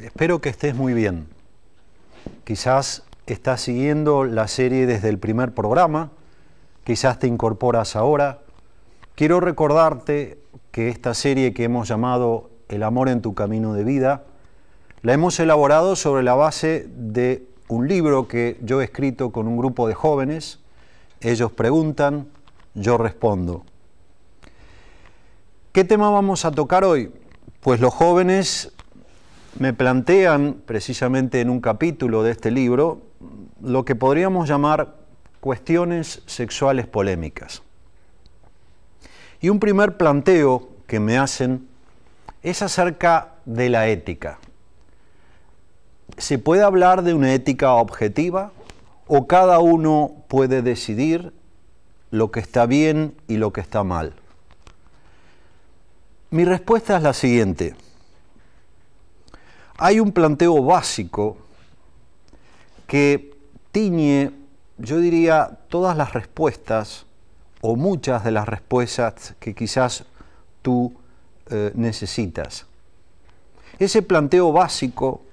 Espero que estés muy bien. Quizás estás siguiendo la serie desde el primer programa, quizás te incorporas ahora. Quiero recordarte que esta serie que hemos llamado El amor en tu camino de vida, la hemos elaborado sobre la base de un libro que yo he escrito con un grupo de jóvenes. Ellos preguntan, yo respondo. ¿Qué tema vamos a tocar hoy? Pues los jóvenes me plantean, precisamente en un capítulo de este libro, lo que podríamos llamar cuestiones sexuales polémicas. Y un primer planteo que me hacen es acerca de la ética. ¿Se puede hablar de una ética objetiva o cada uno puede decidir lo que está bien y lo que está mal? Mi respuesta es la siguiente. Hay un planteo básico que tiñe, yo diría, todas las respuestas o muchas de las respuestas que quizás tú necesitas. Ese planteo básico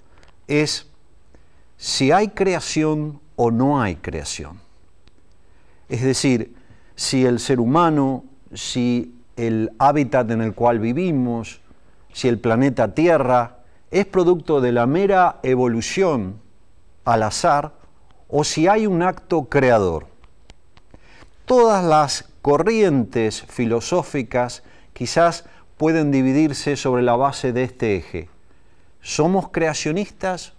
es si hay creación o no hay creación. Es decir, si el ser humano, si el hábitat en el cual vivimos, si el planeta Tierra es producto de la mera evolución al azar o si hay un acto creador. Todas las corrientes filosóficas quizás pueden dividirse sobre la base de este eje. ¿Somos creacionistas?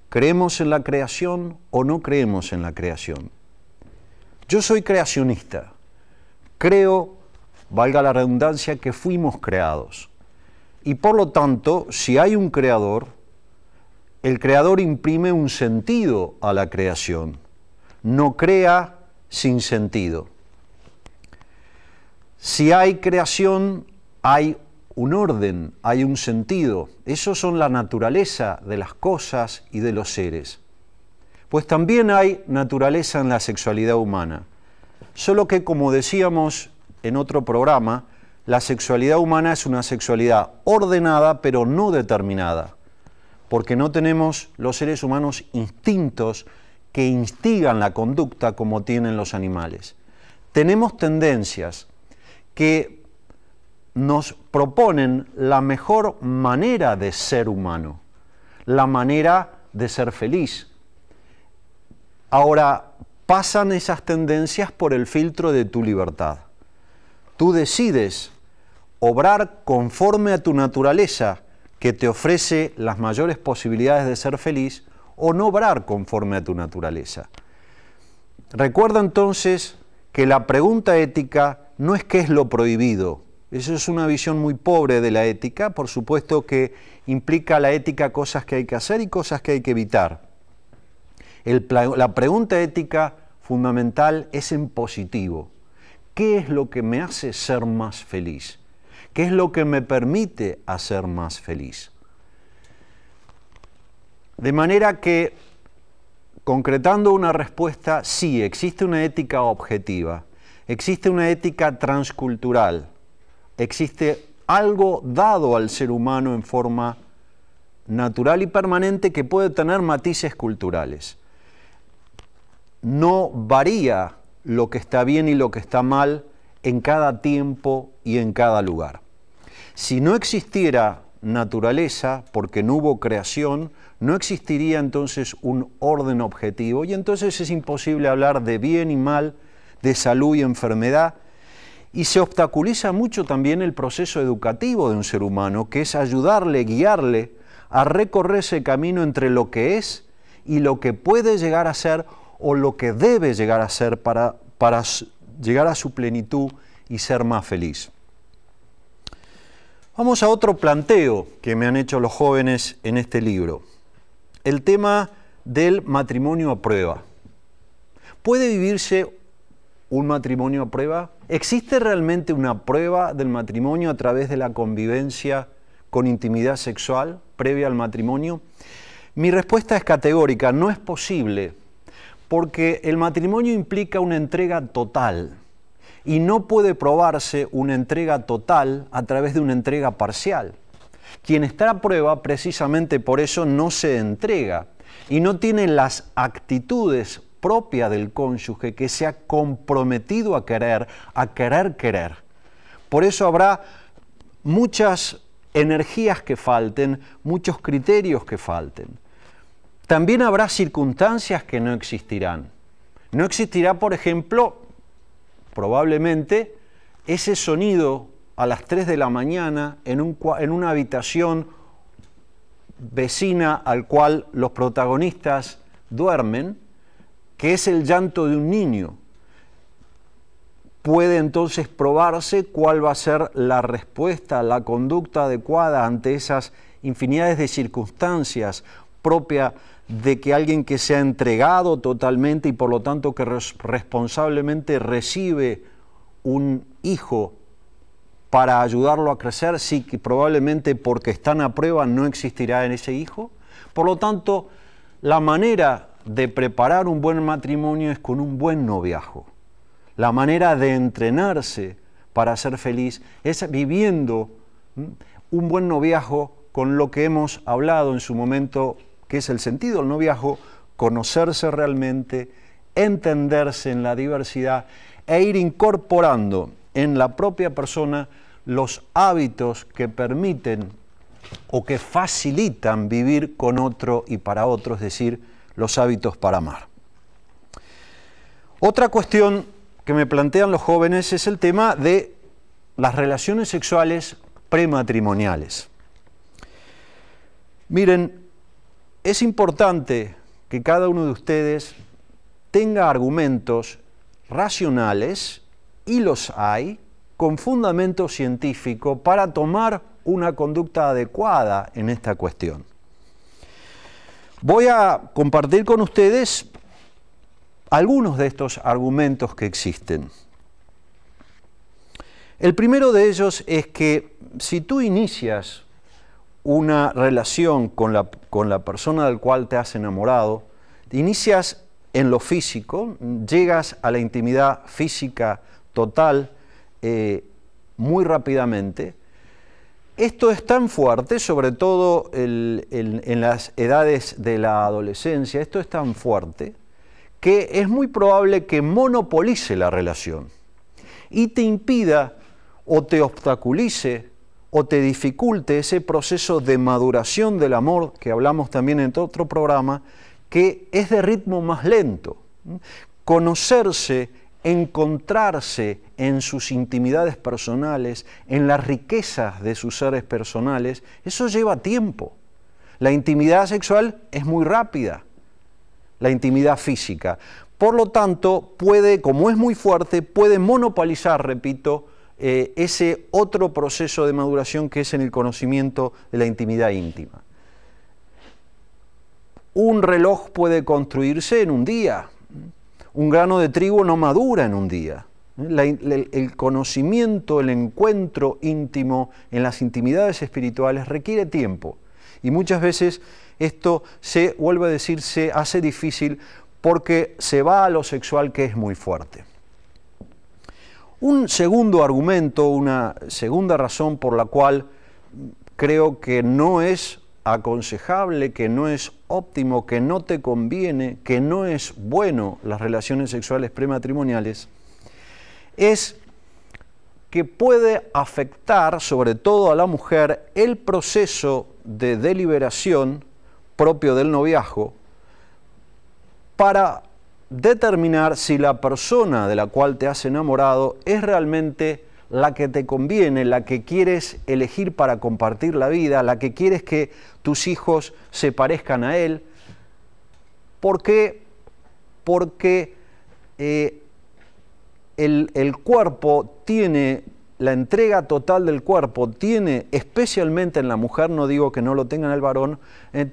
¿Creemos en la creación o no creemos en la creación? Yo soy creacionista. Creo, valga la redundancia, que fuimos creados. Y por lo tanto, si hay un creador, el creador imprime un sentido a la creación. No crea sin sentido. Si hay creación, hay un orden, hay un sentido. Eso son la naturaleza de las cosas y de los seres. Pues también hay naturaleza en la sexualidad humana. Solo que, como decíamos en otro programa, la sexualidad humana es una sexualidad ordenada, pero no determinada, porque no tenemos los seres humanos instintos que instigan la conducta como tienen los animales. Tenemos tendencias que nos proponen la mejor manera de ser humano, la manera de ser feliz. Ahora, pasan esas tendencias por el filtro de tu libertad. Tú decides obrar conforme a tu naturaleza, que te ofrece las mayores posibilidades de ser feliz, o no obrar conforme a tu naturaleza. Recuerda entonces que la pregunta ética no es qué es lo prohibido. Eso es una visión muy pobre de la ética. Por supuesto que implica la ética cosas que hay que hacer y cosas que hay que evitar. La pregunta ética fundamental es en positivo. ¿Qué es lo que me hace ser más feliz? ¿Qué es lo que me permite hacer más feliz? De manera que, concretando una respuesta, sí, existe una ética objetiva, existe una ética transcultural, existe algo dado al ser humano en forma natural y permanente que puede tener matices culturales. No varía lo que está bien y lo que está mal en cada tiempo y en cada lugar. Si no existiera naturaleza, porque no hubo creación, no existiría entonces un orden objetivo y entonces es imposible hablar de bien y mal, de salud y enfermedad, y se obstaculiza mucho también el proceso educativo de un ser humano, que es ayudarle, guiarle a recorrer ese camino entre lo que es y lo que puede llegar a ser o lo que debe llegar a ser para llegar a su plenitud y ser más feliz. Vamos a otro planteo que me han hecho los jóvenes en este libro. El tema del matrimonio a prueba. ¿Puede vivirse un matrimonio a prueba? ¿Existe realmente una prueba del matrimonio a través de la convivencia con intimidad sexual previa al matrimonio? Mi respuesta es categórica, no es posible, porque el matrimonio implica una entrega total. Y no puede probarse una entrega total a través de una entrega parcial. Quien está a prueba, precisamente por eso, no se entrega y no tiene las actitudes propias del cónyuge que se ha comprometido a querer. Por eso habrá muchas energías que falten, muchos criterios que falten. También habrá circunstancias que no existirán. No existirá, por ejemplo, probablemente, ese sonido a las 3 de la mañana en una habitación vecina al cual los protagonistas duermen, que es el llanto de un niño. Puede entonces probarse cuál va a ser la respuesta, la conducta adecuada ante esas infinidades de circunstancias propias de que alguien que se ha entregado totalmente y por lo tanto que responsablemente recibe un hijo para ayudarlo a crecer, sí que probablemente porque están a prueba no existirá en ese hijo. Por lo tanto, la manera de preparar un buen matrimonio es con un buen noviazgo. La manera de entrenarse para ser feliz es viviendo un buen noviazgo con lo que hemos hablado en su momento, que es el sentido del noviazgo, conocerse realmente, entenderse en la diversidad e ir incorporando en la propia persona los hábitos que permiten o que facilitan vivir con otro y para otro, es decir, los hábitos para amar. Otra cuestión que me plantean los jóvenes es el tema de las relaciones sexuales prematrimoniales. Miren, es importante que cada uno de ustedes tenga argumentos racionales, y los hay, con fundamento científico para tomar una conducta adecuada en esta cuestión. Voy a compartir con ustedes algunos de estos argumentos que existen. El primero de ellos es que si tú inicias una relación con la persona del cual te has enamorado, inicias en lo físico, llegas a la intimidad física total muy rápidamente. Esto es tan fuerte, sobre todo en las edades de la adolescencia, esto es tan fuerte que es muy probable que monopolice la relación y te impida o te obstaculice o te dificulte ese proceso de maduración del amor que hablamos también en otro programa, que es de ritmo más lento. Conocerse, encontrarse en sus intimidades personales, en las riquezas de sus seres personales, eso lleva tiempo. La intimidad sexual es muy rápida, la intimidad física. Por lo tanto, como es muy fuerte, puede monopolizar, repito, ese otro proceso de maduración que es en el conocimiento de la intimidad íntima. Un reloj puede construirse en un día. Un grano de trigo no madura en un día. El conocimiento, el encuentro íntimo en las intimidades espirituales requiere tiempo. Y muchas veces esto vuelve a decir, se hace difícil porque se va a lo sexual, que es muy fuerte. Un segundo argumento, una segunda razón por la cual creo que no es aconsejable, que no es óptimo, que no te conviene, que no es bueno las relaciones sexuales prematrimoniales, es que puede afectar sobre todo a la mujer el proceso de deliberación propio del noviazgo para determinar si la persona de la cual te has enamorado es realmente la que te conviene, la que quieres elegir para compartir la vida, la que quieres que tus hijos se parezcan a él. ¿Por qué? Porque el cuerpo tiene, la entrega total del cuerpo tiene, especialmente en la mujer, no digo que no lo tenga en el varón,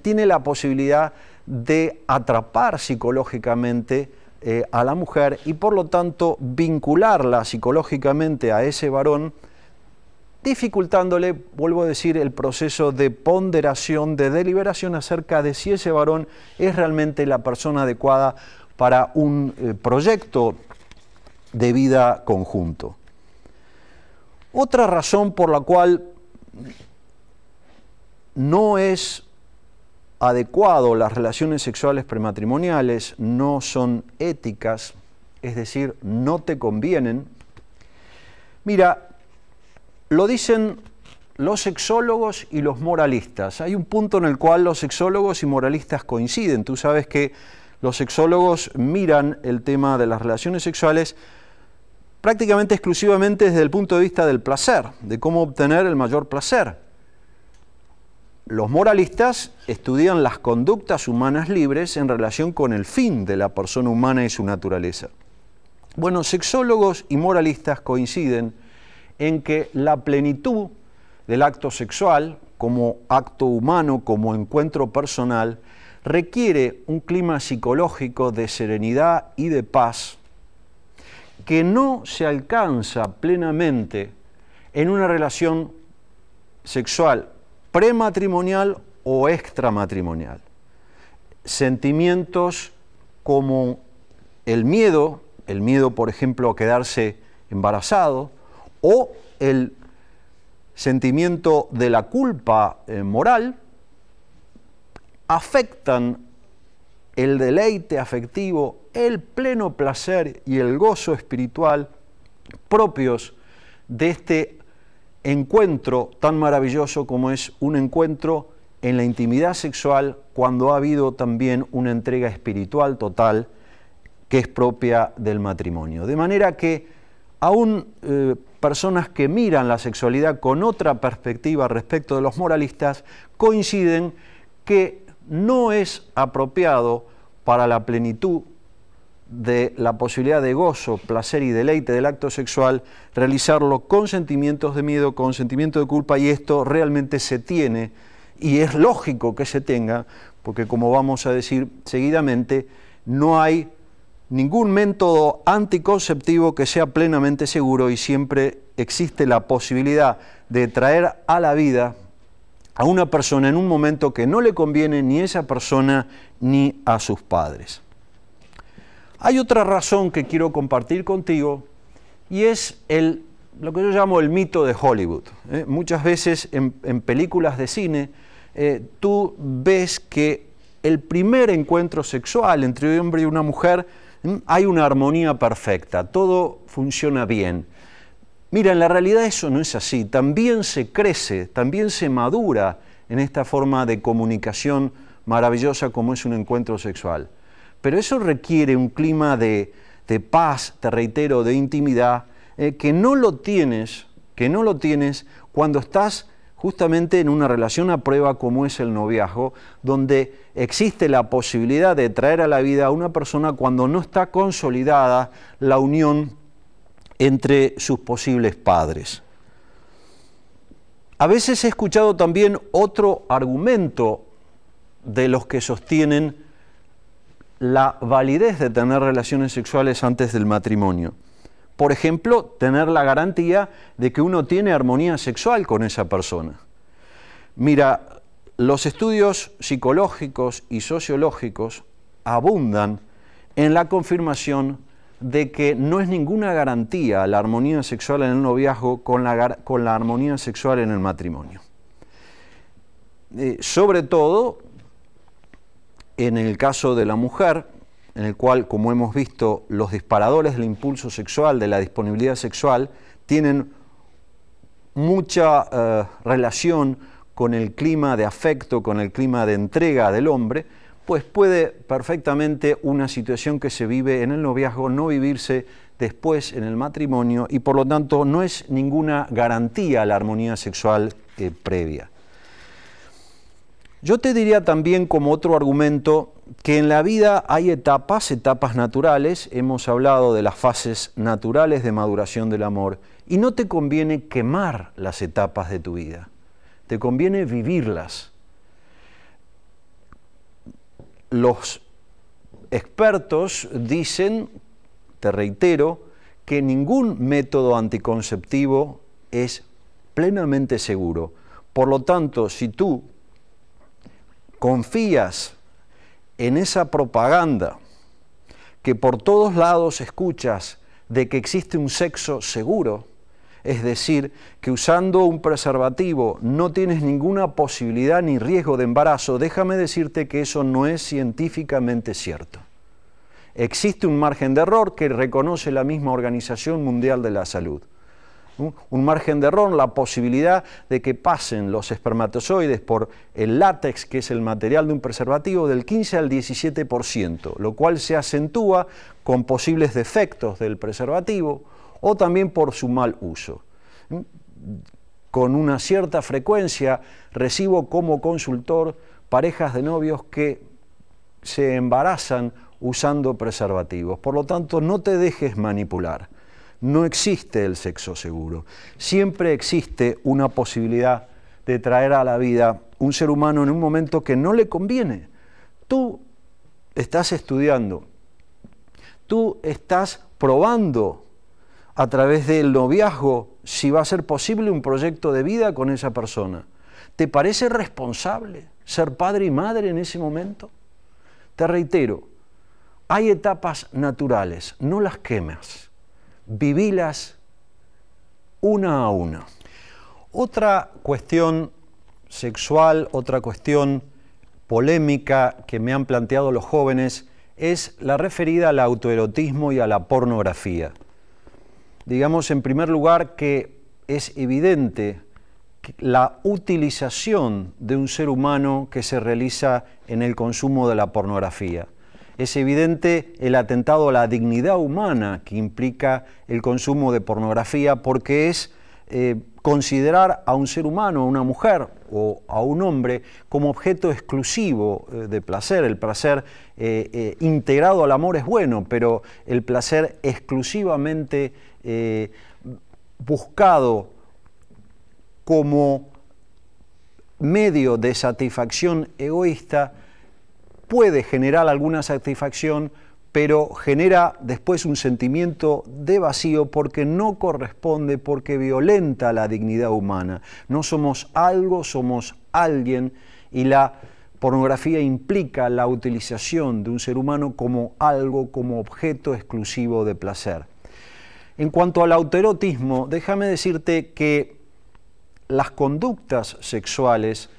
tiene la posibilidad de atrapar psicológicamente a la mujer y por lo tanto vincularla psicológicamente a ese varón, dificultándole, vuelvo a decir, el proceso de ponderación, de deliberación acerca de si ese varón es realmente la persona adecuada para un proyecto de vida conjunto. Otra razón por la cual no es adecuado, las relaciones sexuales prematrimoniales no son éticas, es decir, no te convienen. Mira, lo dicen los sexólogos y los moralistas. Hay un punto en el cual los sexólogos y moralistas coinciden. Tú sabes que los sexólogos miran el tema de las relaciones sexuales prácticamente exclusivamente desde el punto de vista del placer, de cómo obtener el mayor placer. Los moralistas estudian las conductas humanas libres en relación con el fin de la persona humana y su naturaleza. Bueno, sexólogos y moralistas coinciden en que la plenitud del acto sexual, como acto humano, como encuentro personal, requiere un clima psicológico de serenidad y de paz que no se alcanza plenamente en una relación sexual prematrimonial o extramatrimonial. Sentimientos como el miedo, por ejemplo, a quedarse embarazado, o el sentimiento de la culpa moral, afectan el deleite afectivo, el pleno placer y el gozo espiritual propios de este encuentro tan maravilloso como es un encuentro en la intimidad sexual cuando ha habido también una entrega espiritual total que es propia del matrimonio. De manera que aún personas que miran la sexualidad con otra perspectiva respecto de los moralistas coinciden que no es apropiado para la plenitud de la posibilidad de gozo, placer y deleite del acto sexual, realizarlo con sentimientos de miedo, con sentimientos de culpa, y esto realmente se tiene, y es lógico que se tenga, porque como vamos a decir seguidamente, no hay ningún método anticonceptivo que sea plenamente seguro y siempre existe la posibilidad de traer a la vida a una persona en un momento que no le conviene ni a esa persona ni a sus padres. Hay otra razón que quiero compartir contigo y es lo que yo llamo el mito de Hollywood. Muchas veces en películas de cine tú ves que el primer encuentro sexual entre un hombre y una mujer hay una armonía perfecta, todo funciona bien. Mira, en la realidad eso no es así, también se crece, también se madura en esta forma de comunicación maravillosa como es un encuentro sexual. Pero eso requiere un clima de paz, te reitero, de intimidad, que no lo tienes cuando estás justamente en una relación a prueba como es el noviazgo, donde existe la posibilidad de traer a la vida a una persona cuando no está consolidada la unión entre sus posibles padres. A veces he escuchado también otro argumento de los que sostienen la validez de tener relaciones sexuales antes del matrimonio. Por ejemplo, tener la garantía de que uno tiene armonía sexual con esa persona. Mira, los estudios psicológicos y sociológicos abundan en la confirmación de que no es ninguna garantía la armonía sexual en el noviazgo con la armonía sexual en el matrimonio. Sobre todo en el caso de la mujer, en el cual, como hemos visto, los disparadores del impulso sexual, de la disponibilidad sexual, tienen mucha relación con el clima de afecto, con el clima de entrega del hombre, pues puede perfectamente una situación que se vive en el noviazgo no vivirse después en el matrimonio y por lo tanto no es ninguna garantía a la armonía sexual previa. Yo te diría también como otro argumento que en la vida hay etapas naturales, hemos hablado de las fases naturales de maduración del amor, y no te conviene quemar las etapas de tu vida, te conviene vivirlas. Los expertos dicen, te reitero, que ningún método anticonceptivo es plenamente seguro. Por lo tanto, si tú confías en esa propaganda que por todos lados escuchas de que existe un sexo seguro, es decir, que usando un preservativo no tienes ninguna posibilidad ni riesgo de embarazo, déjame decirte que eso no es científicamente cierto. Existe un margen de error que reconoce la misma Organización Mundial de la Salud. Un margen de error, la posibilidad de que pasen los espermatozoides por el látex, que es el material de un preservativo, del 15 al 17%, lo cual se acentúa con posibles defectos del preservativo o también por su mal uso. Con una cierta frecuencia recibo como consultor parejas de novios que se embarazan usando preservativos. Por lo tanto, no te dejes manipular. No existe el sexo seguro. Siempre existe una posibilidad de traer a la vida un ser humano en un momento que no le conviene. Tú estás estudiando, tú estás probando a través del noviazgo si va a ser posible un proyecto de vida con esa persona. ¿Te parece responsable ser padre y madre en ese momento? Te reitero, hay etapas naturales, no las quemas. Vivílas una a una. Otra cuestión sexual, otra cuestión polémica que me han planteado los jóvenes es la referida al autoerotismo y a la pornografía. Digamos, en primer lugar, que es evidente la utilización de un ser humano que se realiza en el consumo de la pornografía. Es evidente el atentado a la dignidad humana que implica el consumo de pornografía, porque es considerar a un ser humano, a una mujer o a un hombre como objeto exclusivo de placer. El placer integrado al amor es bueno, pero el placer exclusivamente buscado como medio de satisfacción egoísta puede generar alguna satisfacción, pero genera después un sentimiento de vacío porque no corresponde, porque violenta la dignidad humana. No somos algo, somos alguien, y la pornografía implica la utilización de un ser humano como algo, como objeto exclusivo de placer. En cuanto al autoerotismo, déjame decirte que las conductas sexuales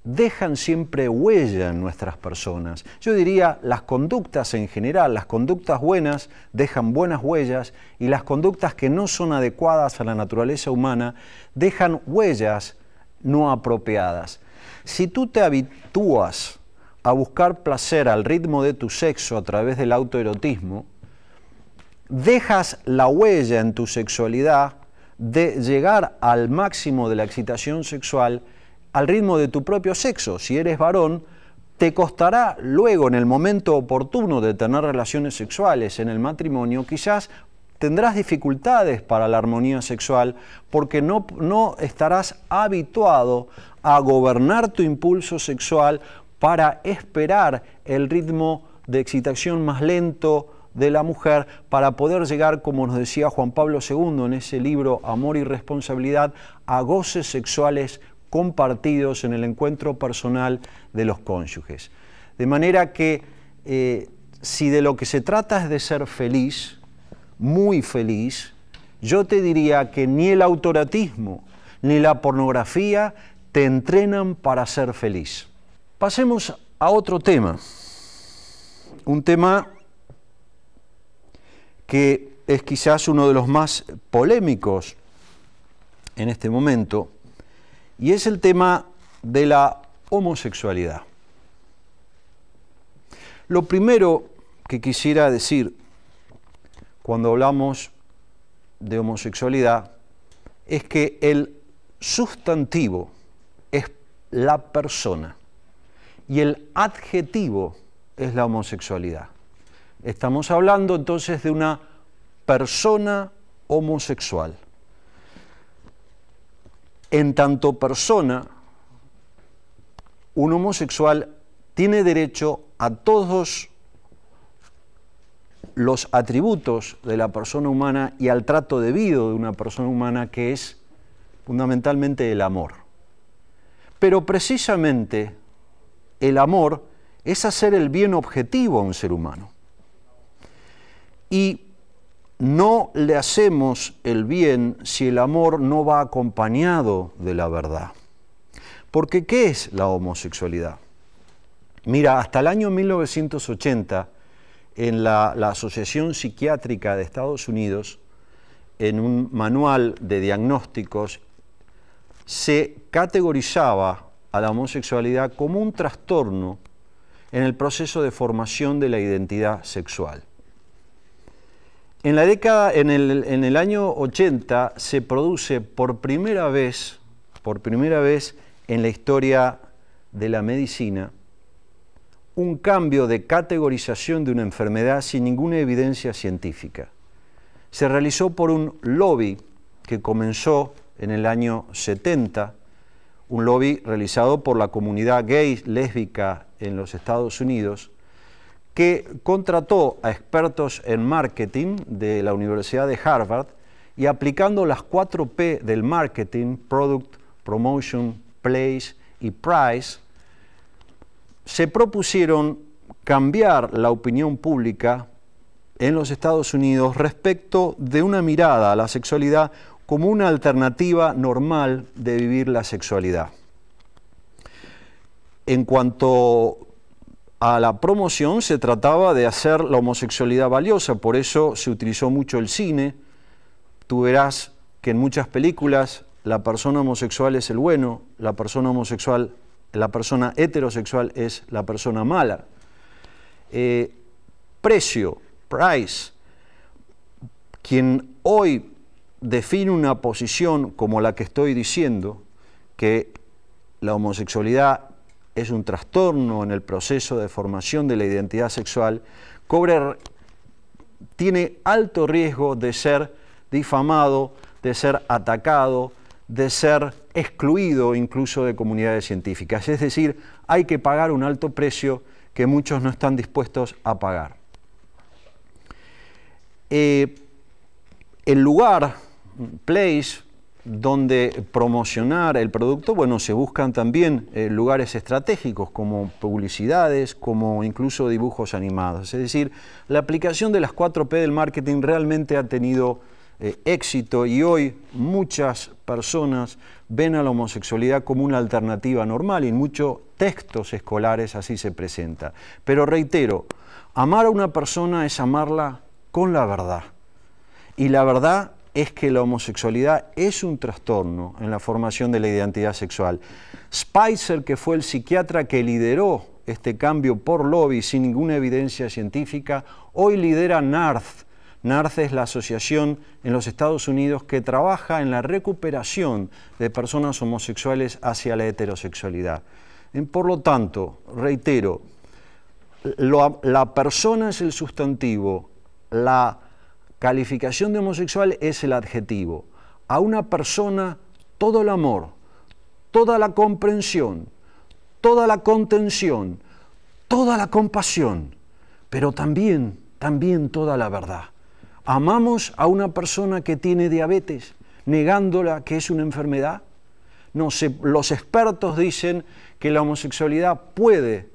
dejan siempre huella en nuestras personas. Yo diría, las conductas en general, las conductas buenas dejan buenas huellas, y las conductas que no son adecuadas a la naturaleza humana dejan huellas no apropiadas. Si tú te habitúas a buscar placer al ritmo de tu sexo a través del autoerotismo, dejas la huella en tu sexualidad de llegar al máximo de la excitación sexual al ritmo de tu propio sexo. Si eres varón, te costará luego, en el momento oportuno de tener relaciones sexuales en el matrimonio, quizás tendrás dificultades para la armonía sexual porque no estarás habituado a gobernar tu impulso sexual para esperar el ritmo de excitación más lento de la mujer para poder llegar, como nos decía Juan Pablo II en ese libro Amor y Responsabilidad, a goces sexuales compartidos en el encuentro personal de los cónyuges. De manera que si de lo que se trata es de ser feliz, muy feliz, yo te diría que ni el autoerotismo ni la pornografía te entrenan para ser feliz. Pasemos a otro tema, un tema que es quizás uno de los más polémicos en este momento, y es el tema de la homosexualidad. Lo primero que quisiera decir cuando hablamos de homosexualidad es que el sustantivo es la persona y el adjetivo es la homosexualidad. Estamos hablando entonces de una persona homosexual. En tanto persona, un homosexual tiene derecho a todos los atributos de la persona humana y al trato debido de una persona humana, que es fundamentalmente el amor. Pero precisamente el amor es hacer el bien objetivo a un ser humano. Y no le hacemos el bien si el amor no va acompañado de la verdad. Porque ¿qué es la homosexualidad? Mira, hasta el año 1980, en la Asociación Psiquiátrica de Estados Unidos, en un manual de diagnósticos, se categorizaba a la homosexualidad como un trastorno en el proceso de formación de la identidad sexual. En el año 80 se produce por primera vez en la historia de la medicina, un cambio de categorización de una enfermedad sin ninguna evidencia científica. Se realizó por un lobby que comenzó en el año 70, un lobby realizado por la comunidad gay, lésbica en los Estados Unidos, que contrató a expertos en marketing de la Universidad de Harvard y aplicando las 4P del marketing, Product, Promotion, Place y Price, se propusieron cambiar la opinión pública en los Estados Unidos respecto de una mirada a la sexualidad como una alternativa normal de vivir la sexualidad. En cuanto a la promoción, se trataba de hacer la homosexualidad valiosa, por eso se utilizó mucho el cine. Tú verás que en muchas películas la persona homosexual es el bueno, la persona heterosexual es la persona mala. Precio, price, quien hoy define una posición como la que estoy diciendo, que la homosexualidad es un trastorno en el proceso de formación de la identidad sexual, tiene alto riesgo de ser difamado, de ser atacado, de ser excluido incluso de comunidades científicas. Es decir, hay que pagar un alto precio que muchos no están dispuestos a pagar. El lugar, place, donde promocionar el producto, bueno, se buscan también lugares estratégicos como publicidades, como incluso dibujos animados. Es decir, la aplicación de las 4P del marketing realmente ha tenido éxito y hoy muchas personas ven a la homosexualidad como una alternativa normal y en muchos textos escolares así se presenta. Pero reitero, amar a una persona es amarla con la verdad. Y la verdad es que la homosexualidad es un trastorno en la formación de la identidad sexual. Spicer, que fue el psiquiatra que lideró este cambio por lobby sin ninguna evidencia científica, hoy lidera NARTH. NARTH es la asociación en los Estados Unidos que trabaja en la recuperación de personas homosexuales hacia la heterosexualidad. Por lo tanto, reitero, la persona es el sustantivo, la calificación de homosexual es el adjetivo. A una persona todo el amor, toda la comprensión, toda la contención, toda la compasión, pero también toda la verdad. ¿Amamos a una persona que tiene diabetes, negándola que es una enfermedad? No sé, los expertos dicen que la homosexualidad puede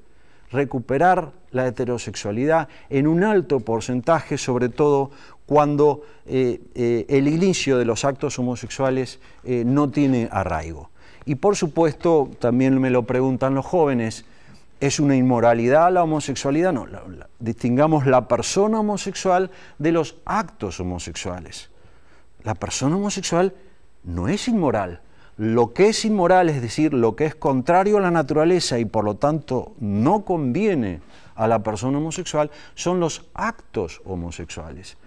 recuperar la heterosexualidad en un alto porcentaje, sobre todo cuando el inicio de los actos homosexuales no tiene arraigo. Y por supuesto, también me lo preguntan los jóvenes, ¿es una inmoralidad la homosexualidad? No, distingamos la persona homosexual de los actos homosexuales. La persona homosexual no es inmoral. Lo que es inmoral, es decir, lo que es contrario a la naturaleza y por lo tanto no conviene a la persona homosexual, son los actos homosexuales.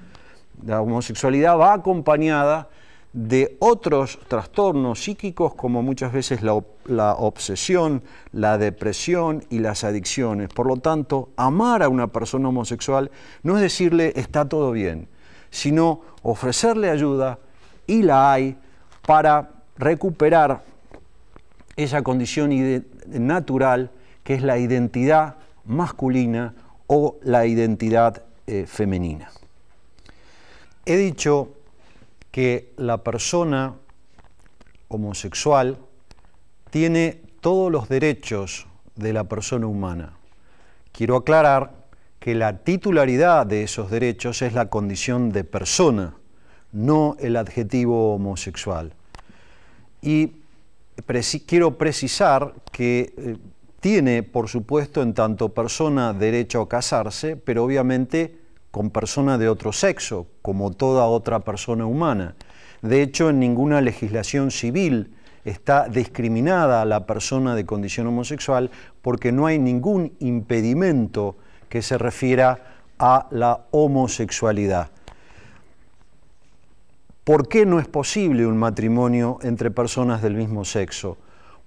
La homosexualidad va acompañada de otros trastornos psíquicos como muchas veces la obsesión, la depresión y las adicciones. Por lo tanto, amar a una persona homosexual no es decirle está todo bien, sino ofrecerle ayuda, y la hay, para recuperar esa condición natural que es la identidad masculina o la identidad femenina. He dicho que la persona homosexual tiene todos los derechos de la persona humana. Quiero aclarar que la titularidad de esos derechos es la condición de persona, no el adjetivo homosexual. Y quiero precisar que tiene, por supuesto, en tanto persona derecho a casarse, pero obviamente con persona de otro sexo, como toda otra persona humana. De hecho, en ninguna legislación civil está discriminada a la persona de condición homosexual porque no hay ningún impedimento que se refiera a la homosexualidad. ¿Por qué no es posible un matrimonio entre personas del mismo sexo?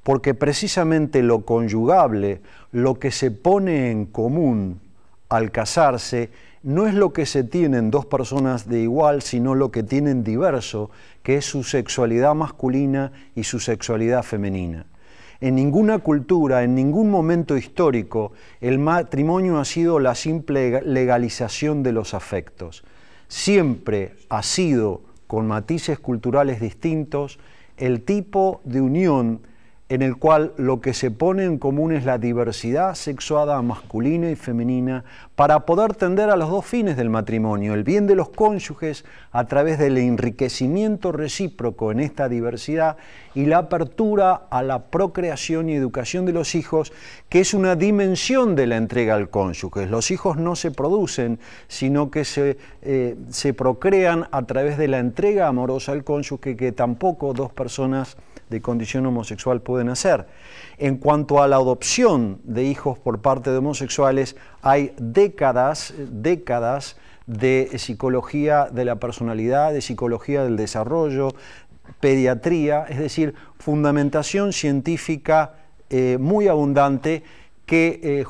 Porque precisamente lo conyugable, lo que se pone en común al casarse, no es lo que se tienen dos personas de igual, sino lo que tienen diverso, que es su sexualidad masculina y su sexualidad femenina. En ninguna cultura, en ningún momento histórico, el matrimonio ha sido la simple legalización de los afectos. Siempre ha sido, con matices culturales distintos, el tipo de unión en el cual lo que se pone en común es la diversidad sexuada masculina y femenina para poder tender a los dos fines del matrimonio, el bien de los cónyuges a través del enriquecimiento recíproco en esta diversidad y la apertura a la procreación y educación de los hijos, que es una dimensión de la entrega al cónyuge. Los hijos no se producen, sino que se procrean a través de la entrega amorosa al cónyuge, que tampoco dos personas de condición homosexual pueden hacer. En cuanto a la adopción de hijos por parte de homosexuales, hay décadas de psicología de la personalidad, de psicología del desarrollo, pediatría, es decir, fundamentación científica muy abundante que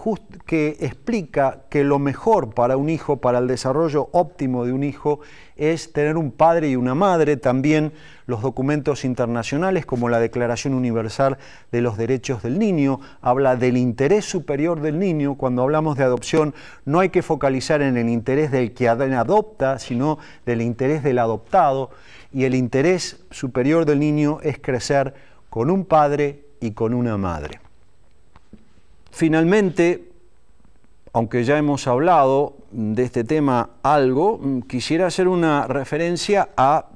explica que lo mejor para un hijo, para el desarrollo óptimo de un hijo, es tener un padre y una madre. También los documentos internacionales, como la Declaración Universal de los Derechos del Niño, habla del interés superior del niño. Cuando hablamos de adopción, no hay que focalizar en el interés del que adopta, sino del interés del adoptado. Y el interés superior del niño es crecer con un padre y con una madre. Finalmente, aunque ya hemos hablado de este tema algo, quisiera hacer una referencia a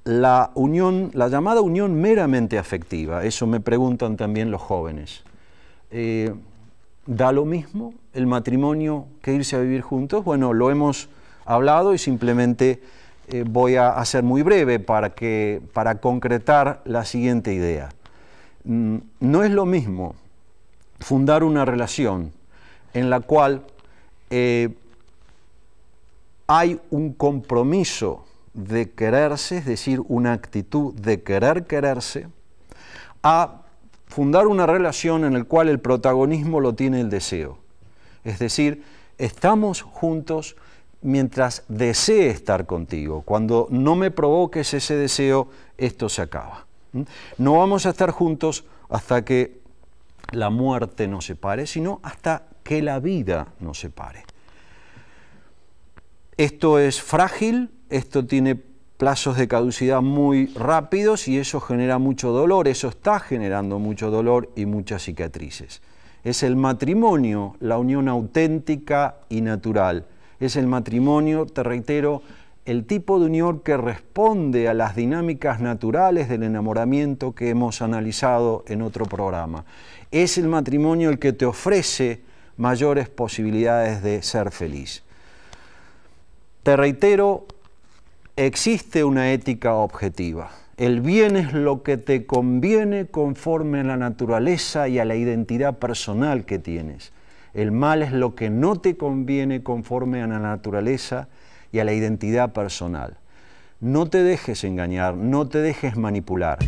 la llamada unión meramente afectiva. Eso me preguntan también los jóvenes. ¿Da lo mismo el matrimonio que irse a vivir juntos? Bueno, lo hemos hablado y simplemente voy a ser muy breve para concretar la siguiente idea. No es lo mismo fundar una relación en la cual hay un compromiso de quererse, es decir, una actitud de querer quererse, a fundar una relación en la cual el protagonismo lo tiene el deseo. Es decir, estamos juntos mientras desee estar contigo. Cuando no me provoques ese deseo, esto se acaba. No vamos a estar juntos hasta que la muerte nos separe, sino hasta que la vida nos separe. Esto es frágil, esto tiene plazos de caducidad muy rápidos y eso genera mucho dolor, eso está generando mucho dolor y muchas cicatrices. Es el matrimonio la unión auténtica y natural. Es el matrimonio, te reitero, el tipo de unión que responde a las dinámicas naturales del enamoramiento que hemos analizado en otro programa. Es el matrimonio el que te ofrece mayores posibilidades de ser feliz. Te reitero, existe una ética objetiva. El bien es lo que te conviene conforme a la naturaleza y a la identidad personal que tienes. El mal es lo que no te conviene conforme a la naturaleza y a la identidad personal. No te dejes engañar, no te dejes manipular.